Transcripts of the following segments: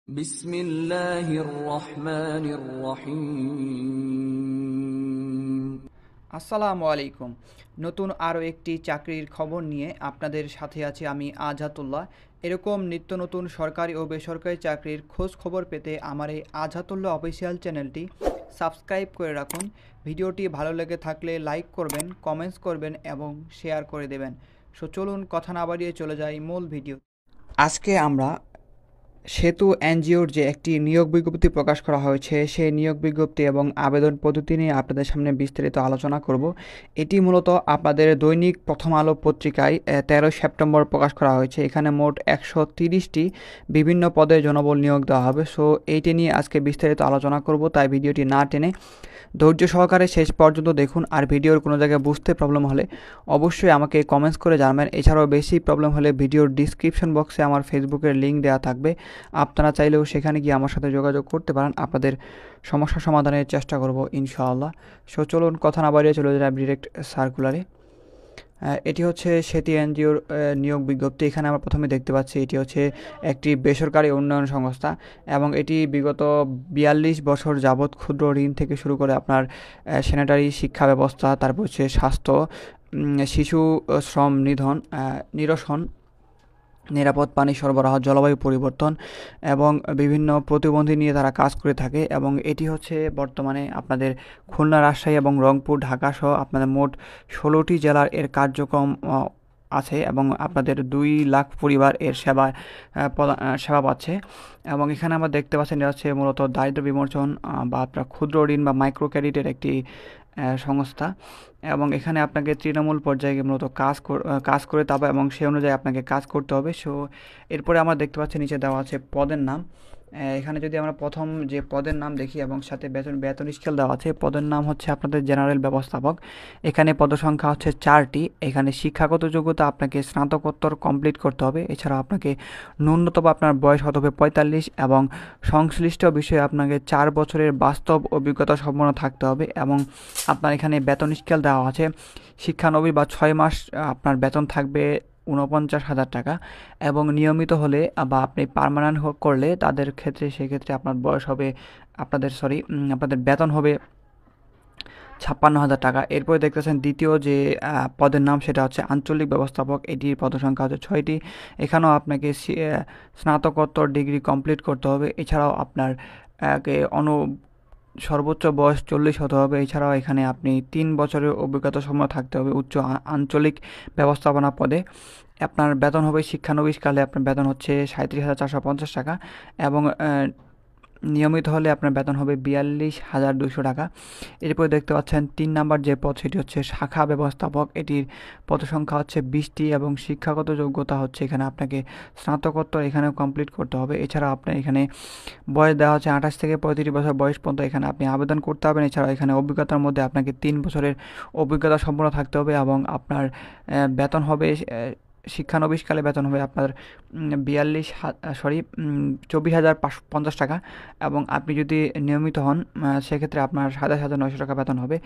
বিসমিল্লাহির রহমানির রহিম। আসসালামু আলাইকুম। নতুন আরও একটি চাকরির খবর নিয়ে আপনাদের সাথে আছি আমি আজহাতুল্লাহ। এরকম নিত্য নতুন সরকারি ও বেসরকারি চাকরির খোঁজ খবর পেতে আমার এই আজহাতুল্লাহ অফিসিয়াল চ্যানেলটি সাবস্ক্রাইব করে রাখুন। ভিডিওটি ভালো লেগে থাকলে লাইক করবেন, কমেন্টস করবেন এবং শেয়ার করে দেবেন। চলুন কথা না বাড়িয়ে চলে যাই মূল ভিডিও। আজকে আমরা সেতু এনজিওর যে একটি নিয়োগ বিজ্ঞপ্তি প্রকাশ করা হয়েছে সেই নিয়োগ বিজ্ঞপ্তি এবং আবেদন পদ্ধতি নিয়ে আপনাদের সামনে বিস্তারিত আলোচনা করব। এটি মূলত আপনাদের দৈনিক প্রথম আলো পত্রিকায় 13 সেপ্টেম্বর প্রকাশ করা হয়েছে। এখানে মোট 130টি বিভিন্ন পদে জনবল নিয়োগ দেওয়া হবে। এইটি নিয়ে আজকে বিস্তারিত আলোচনা করব, তাই ভিডিওটি না টেনে ধৈর্য সহকারে শেষ পর্যন্ত দেখুন। আর ভিডিওর কোনো জায়গায় বুঝতে প্রবলেম হলে অবশ্যই আমাকে কমেন্টস করে জানাবেন। এছাড়াও বেশি প্রবলেম হলে ভিডিওর ডিসক্রিপশন বক্সে আমার ফেসবুকের লিঙ্ক দেওয়া থাকবে, আপনারা চাইলেও সেখানে গিয়ে আমার সাথে যোগাযোগ করতে পারেন। আপনাদের সমস্যা সমাধানের চেষ্টা করব ইনশাআল্লাহ। চলুন কথা না বাড়িয়ে চলে যাই ডিরেক্ট সার্কুলারে। এটি হচ্ছে সেতু এনজিওর নিয়োগ বিজ্ঞপ্তি। এখানে আমরা প্রথমে দেখতে পাচ্ছি এটি হচ্ছে একটি বেসরকারি উন্নয়ন সংস্থা এবং এটি বিগত 42 বছর যাবৎ ক্ষুদ্র ঋণ থেকে শুরু করে আপনার স্যানিটারি শিক্ষা ব্যবস্থা, তারপর হচ্ছে স্বাস্থ্য, শিশু শ্রম নিরসন, নিরাপদ পানি সরবরাহ, জলবায়ু পরিবর্তন এবং বিভিন্ন প্রতিবন্ধী নিয়ে তারা কাজ করে থাকে। এবং এটি হচ্ছে বর্তমানে আপনাদের খুলনা, রাজশাহী এবং রংপুর, ঢাকা সহ আপনাদের মোট 16টি জেলার এর কার্যক্রম আছে এবং আপনাদের 2 লাখ পরিবার এর সেবা পাচ্ছে। এবং এখানে আমরা দেখতে পাচ্ছেন এটা হচ্ছে মূলত দারিদ্র বিমোচন বা আপনার ক্ষুদ্র ঋণ বা মাইক্রো ক্রেডিটের একটি সংস্থা। এবং এখানে আপনাকে তৃণমূল পর্যায়ে মূলত কাজ করে তারপর এবং সেই অনুযায়ী আপনাকে কাজ করতে হবে। এরপরে আমরা দেখতে পাচ্ছি নিচে দেওয়া আছে পদের নাম। এখানে যদি আমরা প্রথম যে পদের নাম দেখি এবং সাথে বেতন স্কেল দেওয়া আছে, পদের নাম হচ্ছে আপনাদের জেনারেল ব্যবস্থাপক। এখানে পদসংখ্যা হচ্ছে 4টি। এখানে শিক্ষাগত যোগ্যতা আপনাকে স্নাতকোত্তর কমপ্লিট করতে হবে। এছাড়াও আপনাকে ন্যূনতম আপনার বয়স হতে হবে 45 এবং সংশ্লিষ্ট বিষয়ে আপনাকে 4 বছরের বাস্তব অভিজ্ঞতা সম্পন্ন থাকতে হবে। এবং আপনার এখানে বেতন স্কেল দেওয়া আছে। শিক্ষানবিশ বা 6 মাস আপনার বেতন থাকবে 49,000 টাকা এবং নিয়মিত হলে বা আপনি পার্মানেন্ট করলে তাদের ক্ষেত্রে সেক্ষেত্রে আপনার বয়স হবে আপনাদের বেতন হবে 56,000 টাকা। এরপরে দেখতেছেন দ্বিতীয় যে পদের নাম সেটা হচ্ছে আঞ্চলিক ব্যবস্থাপক। এটির পদসংখ্যা হচ্ছে 6টি। এখানেও আপনাকে স্নাতকোত্তর ডিগ্রি কমপ্লিট করতে হবে। এছাড়াও আপনার সর্বোচ্চ বয়স 40 হতে হবে। এছাড়াও এখানে আপনি 3 বছরের অভিজ্ঞতা সম্পন্ন থাকতে হবে উচ্চ আঞ্চলিক ব্যবস্থাপনা পদে। আপনার বেতন হবে শিক্ষানবিশকালে আপনার বেতন হচ্ছে 37,450 টাকা এবং নিয়মিত হলে আপনার বেতন হবে 42,200 টাকা। এরপরে দেখতে পাচ্ছেন 3 নাম্বার যে পদ সেটি হচ্ছে শাখা ব্যবস্থাপক। এটির পদসংখ্যা হচ্ছে 20টি এবং শিক্ষাগত যোগ্যতা হচ্ছে এখানে আপনাকে স্নাতকোত্তর এখানেও কমপ্লিট করতে হবে। এছাড়া আপনার এখানে বয়স দেওয়া হচ্ছে 28 থেকে 35 বছর বয়স পর্যন্ত এখানে আপনি আবেদন করতে পারবেন। এছাড়াও এখানে অভিজ্ঞতার মধ্যে আপনাকে 3 বছরের অভিজ্ঞতা সম্পন্ন থাকতে হবে এবং আপনার বেতন হবে শিক্ষানবিশকালে বেতন হবে আপনার 24,550 টাকা এবং আপনি যদি নিয়মিত হন সেক্ষেত্রে আপনার 27,900 টাকা বেতন হবে।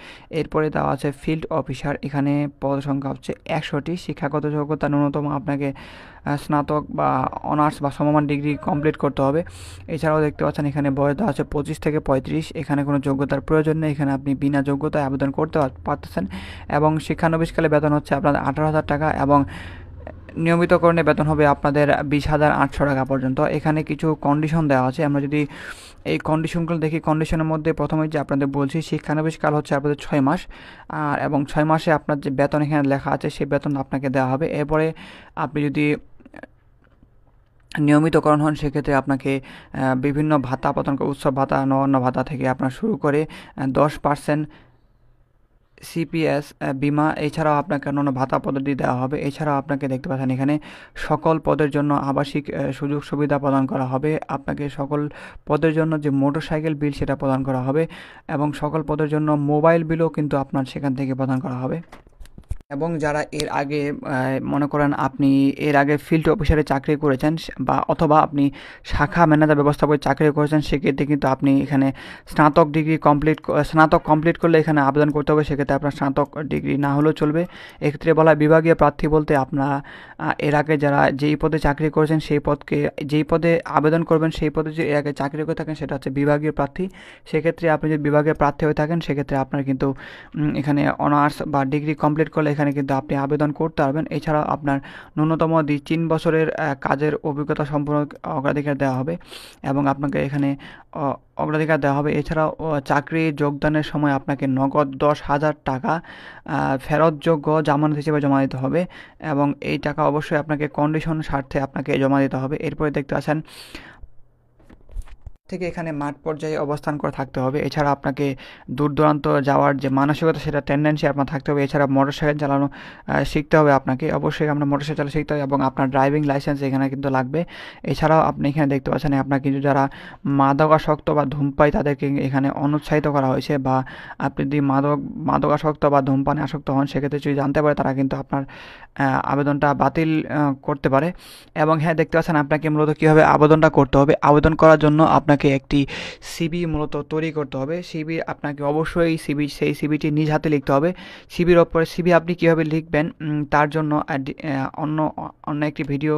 এরপরে দেওয়া আছে ফিল্ড অফিসার। এখানে পদ সংখ্যা হচ্ছে 100টি। শিক্ষাগত যোগ্যতা ন্যূনতম আপনাকে স্নাতক বা অনার্স বা সমমান ডিগ্রি কমপ্লিট করতে হবে। এছাড়াও দেখতে পাচ্ছেন এখানে বয়স দেওয়া আছে 25 থেকে 35। এখানে কোনো যোগ্যতার প্রয়োজন নেই, এখানে আপনি বিনা যোগ্যতায় আবেদন করতে পারতেছেন এবং শিক্ষানবিশকালে বেতন হচ্ছে আপনাদের 18,000 টাকা এবং নিয়মিতকরণে বেতন হবে আপনাদের 20,800 টাকা পর্যন্ত। এখানে কিছু কন্ডিশন দেওয়া আছে, আমরা যদি এই কন্ডিশনগুলো দেখি। কন্ডিশনের মধ্যে প্রথমে যে আপনাদের বলছি শিক্ষানবিশকাল হচ্ছে আপনাদের 6 মাস আর এবং 6 মাসে আপনার যে বেতন এখানে লেখা আছে সেই বেতন আপনাকে দেওয়া হবে। এরপরে আপনি যদি নিয়মিতকরণ হন সেক্ষেত্রে আপনাকে বিভিন্ন ভাতা প্রদান করে, উৎসব ভাতা, নবান্ন ভাতা থেকে আপনার শুরু করে 10% সিপিএস বিমা, এছাড়াও আপনাকে অন্যান্য ভাতা পদ্ধতি দেওয়া হবে। এছাড়াও আপনাকে দেখতে পাচ্ছেন এখানে সকল পদের জন্য আবাসিক সুযোগ সুবিধা প্রদান করা হবে। আপনাকে সকল পদের জন্য যে মোটরসাইকেল বিল সেটা প্রদান করা হবে এবং সকল পদের জন্য মোবাইল বিলও কিন্তু আপনার সেখান থেকে প্রদান করা হবে। এবং যারা এর আগে মনে করেন আপনি এর আগে ফিল্ড অফিসারে চাকরি করেছেন বা অথবা আপনি শাখা ম্যানেজার ব্যবস্থাপক চাকরি করেছেন, সেক্ষেত্রে কিন্তু আপনি এখানে স্নাতক কমপ্লিট করলে এখানে আবেদন করতে হবে। সেক্ষেত্রে আপনার স্নাতক ডিগ্রি না হলেও চলবে। এক্ষেত্রে বলা বিভাগীয় প্রার্থী বলতে আপনারা এর আগে যারা যেই পদে চাকরি করেছেন যেই পদে আবেদন করবেন সেই পদে যে এর আগে চাকরি করে থাকেন সেটা হচ্ছে বিভাগীয় প্রার্থী। সেক্ষেত্রে আপনি যদি বিভাগীয় প্রার্থী হয়ে থাকেন সেক্ষেত্রে আপনার কিন্তু এখানে অনার্স বা ডিগ্রি কমপ্লিট করলে এখানে কিন্তু আপনি আবেদন করতে পারবেন। এছাড়াও আপনার ন্যূনতম 3 বছরের কাজের অভিজ্ঞতা সম্পন্ন অগ্রাধিকার দেওয়া হবে এবং আপনাকে এখানে অগ্রাধিকার দেওয়া হবে। এছাড়াও চাকরি যোগদানের সময় আপনাকে নগদ 10,000 টাকা ফেরতযোগ্য জামানত হিসেবে জমা দিতে হবে এবং এই টাকা অবশ্যই আপনাকে কন্ডিশন স্বার্থে আপনাকে জমা দিতে হবে। এরপরে দেখতে পাচ্ছেন থেকে এখানে মাঠ পর্যায়ে অবস্থান করে থাকতে হবে। এছাড়া আপনাকে দূর দূরান্ত যাওয়ার যে মানসিকতা সেটা টেন্ডেন্সি আপনার থাকতে হবে। এছাড়া মোটরসাইকেল চালানো শিখতে হবে আপনাকে, অবশ্যই আপনার মোটরসাইকেল চালানো শিখতে হবে এবং আপনার ড্রাইভিং লাইসেন্স এখানে কিন্তু লাগবে। এছাড়াও আপনি এখানে দেখতে পাচ্ছেন আপনার কিন্তু যারা মাদকাসক্ত বা ধূমপাই তাদেরকে এখানে অনুৎসাহিত করা হয়েছে, বা আপনি যদি মাদকাসক্ত বা ধূমপানে আসক্ত হন সেক্ষেত্রে যদি জানতে পারে তারা কিন্তু আপনার আবেদনটা বাতিল করতে পারে। এবং হ্যাঁ, দেখতে পাচ্ছেন আপনাকে মূলত কীভাবে আবেদনটা করতে হবে। আবেদন করার জন্য আপনাকে একটি সিবি মূলত তৈরি করতে হবে। সিবি আপনাকে অবশ্যই সেই সিবিটি নিজ হাতে লিখতে হবে। সিবির ওপরে সিবি আপনি কীভাবে লিখবেন তার জন্য অন্য একটি ভিডিও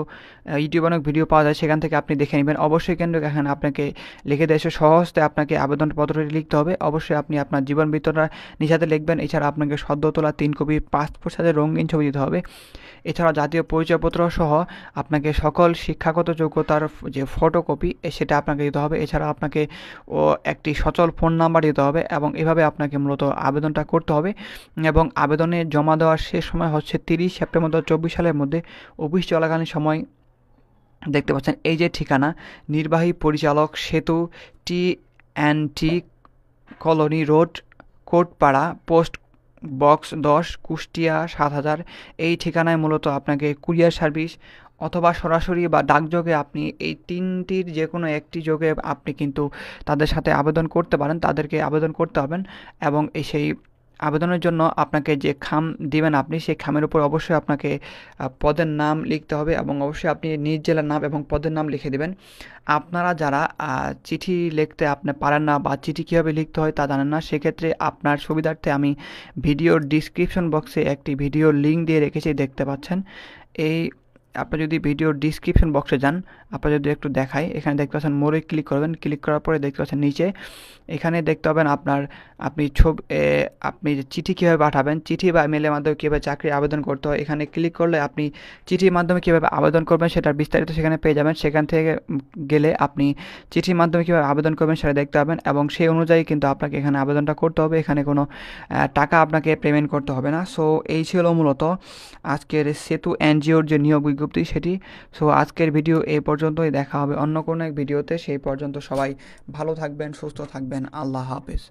ইউটিউবে অনেক ভিডিও পাওয়া যায়, সেখান থেকে আপনি দেখে নেবেন। অবশ্যই কিন্তু এখানে আপনাকে লিখে দেয় সহজতে আপনাকে আবেদনপত্রটি লিখতে হবে। অবশ্যই আপনি আপনার জীবন বৃত্তান্ত নিজ হাতে লিখবেন। এছাড়া আপনাকে সদ্য তোলা 3 কপি পাসপোর্ট সাইজের রঙিন ছবি দিতে হবে। এছাড়া জাতীয় পরিচয়পত্র সহ আপনাকে সকল শিক্ষাগত যোগ্যতার যে ফটোকপি সেটা আপনাকে দিতে হবে। এছাড়া আপনাকে একটি সচল ফোন নাম্বার দিতে হবে এবং এভাবে আপনাকে মূলত আবেদনটা করতে হবে। এবং আবেদনে জমা দেওয়ার শেষ সময় হচ্ছে 30 সেপ্টেম্বর 2024 সালের মধ্যে। অফিস চলাকালীন সময় দেখতে পাচ্ছেন এই যে ঠিকানা, নির্বাহী পরিচালক, সেতু, TNT colony road, Kotpara, post box 10, Kushtia 7000। এই ঠিকানায় মূলত আপনাকে কুরিয়ার সার্ভিস অথবা সরাসরি বা ডাকযোগে আপনি এই 3টির যে কোনো একটি যোগে আপনি কিন্তু তাদের সাথে আবেদন করতে পারেন, তাদেরকে আবেদন করতে হবেন। এবং সেই আবেদনের জন্য আপনাকে যে খাম দিবেন আপনি সেই খামের উপর অবশ্যই আপনাকে পদের নাম লিখতে হবে এবং অবশ্যই আপনি নিজ জেলার নাম এবং পদের নাম লিখে দেবেন। আপনারা যারা চিঠি লিখতে আপনি পারেন না বা চিঠি কীভাবে লিখতে হয় তা জানেন না, সেক্ষেত্রে আপনার সুবিধার্থে আমি ভিডিওর ডিসক্রিপশন বক্সে একটি ভিডিও লিঙ্ক দিয়ে রেখেছি, দেখতে পাচ্ছেন। আপনি যদি ভিডিওর ডিসক্রিপশন বক্সে যান, আপনার যদি একটু দেখাই, এখানে দেখতে পাচ্ছেন মোড়ে ক্লিক করবেন। ক্লিক করার পরে দেখতে পাচ্ছেন নিচে এখানে দেখতে পাবেন আপনি চিঠি কীভাবে পাঠাবেন, চিঠি বা ইমেলের মাধ্যমে কীভাবে চাকরি আবেদন করতে হয়। এখানে ক্লিক করলে আপনি চিঠির মাধ্যমে কীভাবে আবেদন করবেন সেটার বিস্তারিত সেখানে পেয়ে যাবেন। সেখান থেকে গেলে আপনি চিঠির মাধ্যমে কীভাবে আবেদন করবেন সেটা দেখতে পাবেন এবং সেই অনুযায়ী কিন্তু আপনাকে এখানে আবেদনটা করতে হবে। এখানে কোনো টাকা আপনাকে পেমেন্ট করতে হবে না। সো এই ছিল মূলত আজকের সেতু এনজিওর যে নিয়োগ বিজ্ঞপ্তি সেটি। সো আজকের ভিডিও এই পর্যন্তই, দেখা হবে অন্য কোনো এক ভিডিওতে। সেই পর্যন্ত সবাই ভালো থাকবেন, সুস্থ থাকবেন। আল্লাহ হাফেজ।